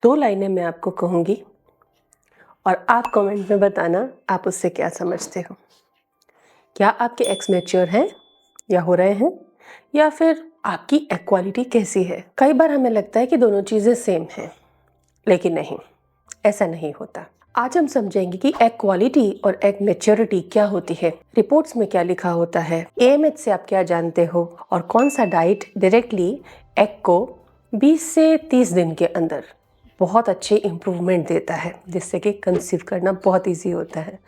दो लाइनें मैं आपको कहूँगी और आप कमेंट में बताना आप उससे क्या समझते हो। क्या आपके एक्स मैच्योर हैं या हो रहे हैं, या फिर आपकी इक्वालिटी कैसी है? कई बार हमें लगता है कि दोनों चीज़ें सेम हैं, लेकिन नहीं, ऐसा नहीं होता। आज हम समझेंगे कि इक्वालिटी और एक मैच्योरिटी क्या होती है, रिपोर्ट्स में क्या लिखा होता है, एएमएच से आप क्या जानते हो, और कौन सा डाइट डायरेक्टली एग को 20 से 30 दिन के अंदर बहुत अच्छे इम्प्रूवमेंट देता है, जिससे कि कंसीव करना बहुत ईजी होता है।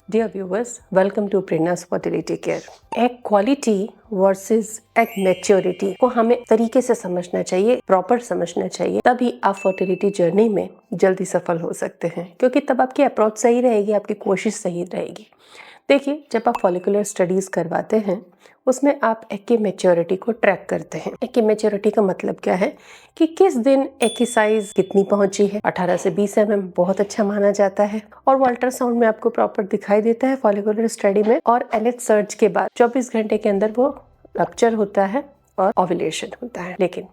Dear viewers, welcome to Prerna's Fertility Care. Egg quality versus egg maturity को हमें तरीके से समझना चाहिए, प्रॉपर समझना चाहिए, तभी आप फर्टिलिटी जर्नी में जल्दी सफल हो सकते हैं, क्योंकि तब आपकी अप्रोच सही रहेगी, आपकी कोशिश सही रहेगी। देखिए, जब आप फॉलिकुलर स्टडीज करवाते हैं उसमें आप एग की मैच्योरिटी को ट्रैक करते हैं। एग की मैच्योरिटी का मतलब क्या है कि किस दिन एग की साइज कितनी पहुंची है। 18 से 20 mm बहुत अच्छा माना जाता है और वो अल्ट्रासाउंड में आपको प्रॉपर दिखाई देता है फॉलिकुलर स्टडी में। और एलएच सर्च के बाद 24 घंटे के अंदर वो रप्चर होता है और ओव्यूलेशन होता है। लेकिन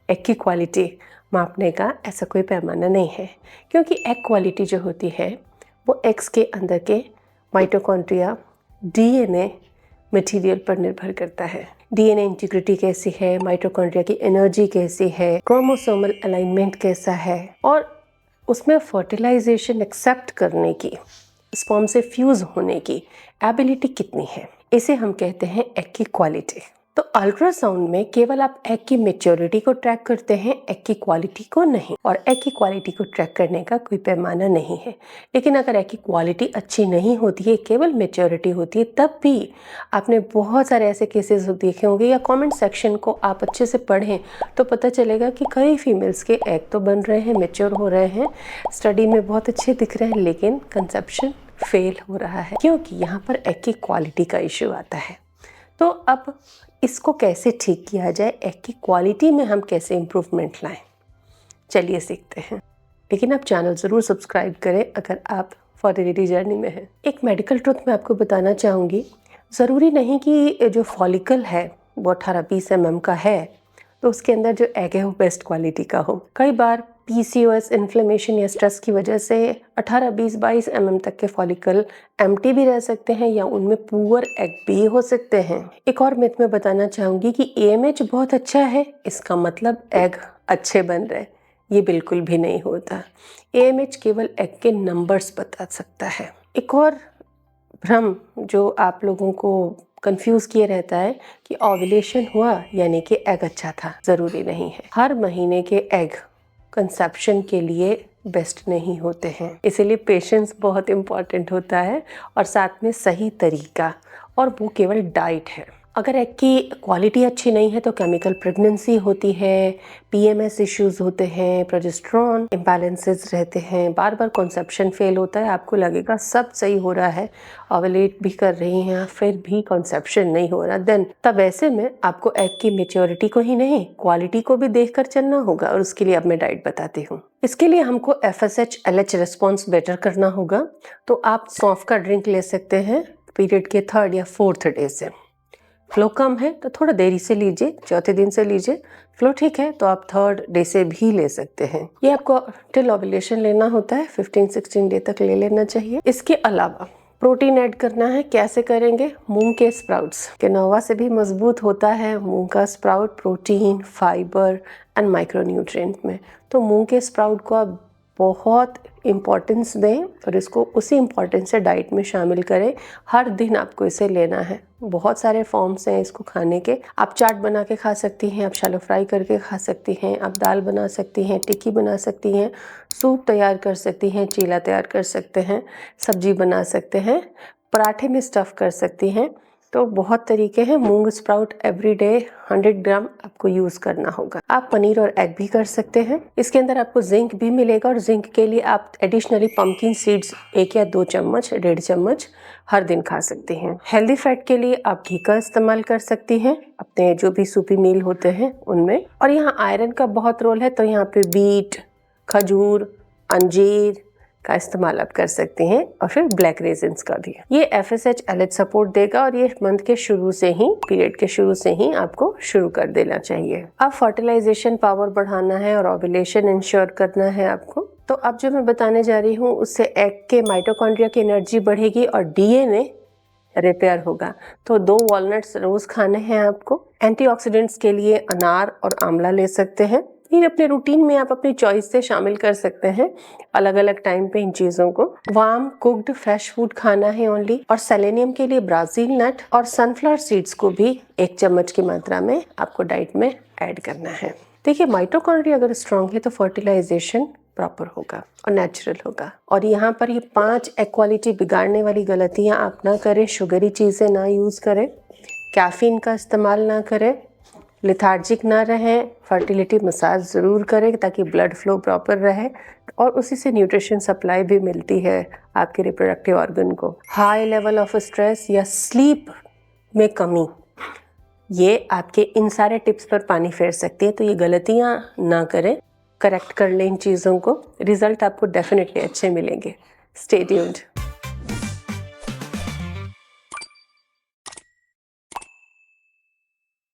एग की क्वालिटी मापने का ऐसा कोई पैमाना नहीं है, क्योंकि एग क्वालिटी जो होती है वो एग्स के अंदर के माइटोकॉन्ड्रिया डीएनए मटेरियल पर निर्भर करता है। डीएनए इंटीग्रिटी कैसी है, माइटोकॉन्ड्रिया की एनर्जी कैसी है, क्रोमोसोमल अलाइनमेंट कैसा है, और उसमें फर्टिलाइजेशन एक्सेप्ट करने की, स्पर्म से फ्यूज होने की एबिलिटी कितनी है, इसे हम कहते हैं एग की क्वालिटी। तो अल्ट्रासाउंड में केवल आप एग की मैच्योरिटी को ट्रैक करते हैं, एग की क्वालिटी को नहीं। और एग की क्वालिटी को ट्रैक करने का कोई पैमाना नहीं है। लेकिन अगर एग की क्वालिटी अच्छी नहीं होती है, केवल मैच्योरिटी होती है, तब भी आपने बहुत सारे ऐसे केसेस देखे होंगे, या कमेंट सेक्शन को आप अच्छे से पढ़ें तो पता चलेगा कि कई फीमेल्स के एग तो बन रहे हैं, मैच्योर हो रहे हैं, स्टडी में बहुत अच्छे दिख रहे हैं, लेकिन कंसेप्शन फेल हो रहा है, क्योंकि यहाँ पर एग की क्वालिटी का इश्यू आता है। तो अब इसको कैसे ठीक किया जाए, एग की क्वालिटी में हम कैसे इम्प्रूवमेंट लाएं, चलिए सीखते हैं। लेकिन आप चैनल ज़रूर सब्सक्राइब करें अगर आप फर्टिलिटी जर्नी में हैं। एक मेडिकल ट्रुथ मैं आपको बताना चाहूँगी, ज़रूरी नहीं कि जो फॉलिकल है वो 18-20 mm का है तो उसके अंदर जो एग है वो बेस्ट क्वालिटी का हो। कई बार पीसीओएस, इन्फ्लेमेशन या स्ट्रेस की वजह से 18, 20, 22 mm तक के फॉलिकल एम्प्टी भी रह सकते हैं, या उनमें पुअर एग भी हो सकते हैं। एक और मिथ मैं बताना चाहूँगी कि एएमएच बहुत अच्छा है इसका मतलब एग अच्छे बन रहे, ये बिल्कुल भी नहीं होता। एएमएच केवल एग के नंबर्स बता सकता है। एक और भ्रम जो आप लोगों को कंफ्यूज किए रहता है कि ओव्यूलेशन हुआ यानी कि एग अच्छा था, ज़रूरी नहीं है। हर महीने के एग कंसेप्शन के लिए बेस्ट नहीं होते हैं, इसीलिए पेशेंस बहुत इम्पॉर्टेंट होता है, और साथ में सही तरीका, और वो केवल डाइट है। अगर एग की क्वालिटी अच्छी नहीं है तो केमिकल प्रेगनेंसी होती है, पीएमएस इश्यूज होते हैं, प्रोजेस्टेरॉन इम्बैलेंसेस रहते हैं, बार बार कॉन्सेप्शन फेल होता है। आपको लगेगा सब सही हो रहा है, ओवुलेट भी कर रही हैं, फिर भी कॉन्सेप्शन नहीं हो रहा, देन तब ऐसे में आपको एग की मैच्योरिटी को ही नहीं, क्वालिटी को भी देखकर चलना होगा। और उसके लिए अब मैं डाइट बताती हूँ। इसके लिए हमको FSH LH रिस्पॉन्स बेटर करना होगा। तो आप सौंफ का ड्रिंक ले सकते हैं पीरियड के 3rd या 4th डे से। फ्लो कम है तो थोड़ा देरी से लीजिए, चौथे दिन से लीजिए। फ्लो ठीक है तो आप 3rd डे से भी ले सकते हैं। ये आपको टिल ओव्यूलेशन लेना होता है, 15-16 डे तक ले लेना चाहिए। इसके अलावा प्रोटीन ऐड करना है। कैसे करेंगे? मूंग के स्प्राउट्स, किनोवा से भी मजबूत होता है मूंग का sprout, protein, fibre and micronutrient में। तो मूंग के स्प्राउट को आप बहुत इम्पॉर्टेंस दें और इसको उसी इम्पॉर्टेंस से डाइट में शामिल करें। हर दिन आपको इसे लेना है। बहुत सारे फॉर्म्स हैं इसको खाने के। आप चाट बना के खा सकती हैं, आप शैलो फ्राई करके खा सकती हैं, आप दाल बना सकती हैं, टिक्की बना सकती हैं, सूप तैयार कर सकती हैं, चीला तैयार कर सकते हैं, सब्जी बना सकते हैं, पराठे में स्टफ़ कर सकती हैं। तो बहुत तरीके हैं। मूंग स्प्राउट एवरी डे 100 ग्राम आपको यूज़ करना होगा। आप पनीर और एग भी कर सकते हैं। इसके अंदर आपको जिंक भी मिलेगा, और जिंक के लिए आप एडिशनली पम्पकिन सीड्स 1 या 2 चम्मच, 1.5 चम्मच हर दिन खा सकते हैं। हेल्दी फैट के लिए आप घी का इस्तेमाल कर सकती हैं अपने जो भी सूपी मील होते हैं उनमें। और यहाँ आयरन का बहुत रोल है, तो यहाँ पे बीट, खजूर, अंजीर, का इस्तेमाल आप कर सकते हैं और फिर ब्लैक रेजिन्स का भी। ये FSH LH सपोर्ट देगा और ये मंथ के शुरू से ही, पीरियड के शुरू से ही आपको शुरू कर देना चाहिए। अब फर्टिलाइजेशन पावर बढ़ाना है और ओव्यूलेशन इंश्योर करना है आपको। तो अब जो मैं बताने जा रही हूँ उससे एग के माइटोकॉन्ड्रिया की एनर्जी बढ़ेगी और DNA रिपेयर होगा। तो 2 वॉलनट्स रोज खाने हैं आपको। एंटीऑक्सीडेंट्स के लिए अनार और आंवला ले सकते हैं। फिर अपने रूटीन में आप अपनी चॉइस से शामिल कर सकते हैं अलग अलग टाइम पे इन चीज़ों को। वार्म कुक्ड फ्रेश फूड खाना है ओनली। और सेलेनियम के लिए ब्राज़ील नट और सनफ्लावर सीड्स को भी 1 चम्मच की मात्रा में आपको डाइट में ऐड करना है। देखिए, माइटोकॉन्ड्रिया अगर स्ट्रांग है तो फर्टिलाइजेशन प्रॉपर होगा और नेचुरल होगा। और यहाँ पर ये 5 इक्वालिटी बिगाड़ने वाली गलतियाँ आप ना करें। शुगरी चीज़ें ना यूज़ करें, कैफीन का इस्तेमाल ना करें, लिथार्जिक ना रहें, फर्टिलिटी मसाज ज़रूर करें ताकि ब्लड फ्लो प्रॉपर रहे और उसी से न्यूट्रिशन सप्लाई भी मिलती है आपके रिप्रोडक्टिव ऑर्गन को। हाई लेवल ऑफ स्ट्रेस या स्लीप में कमी, ये आपके इन सारे टिप्स पर पानी फेर सकती है। तो ये गलतियाँ ना करें, करेक्ट कर लें इन चीज़ों को, रिजल्ट आपको डेफिनेटली अच्छे मिलेंगे। Stay tuned.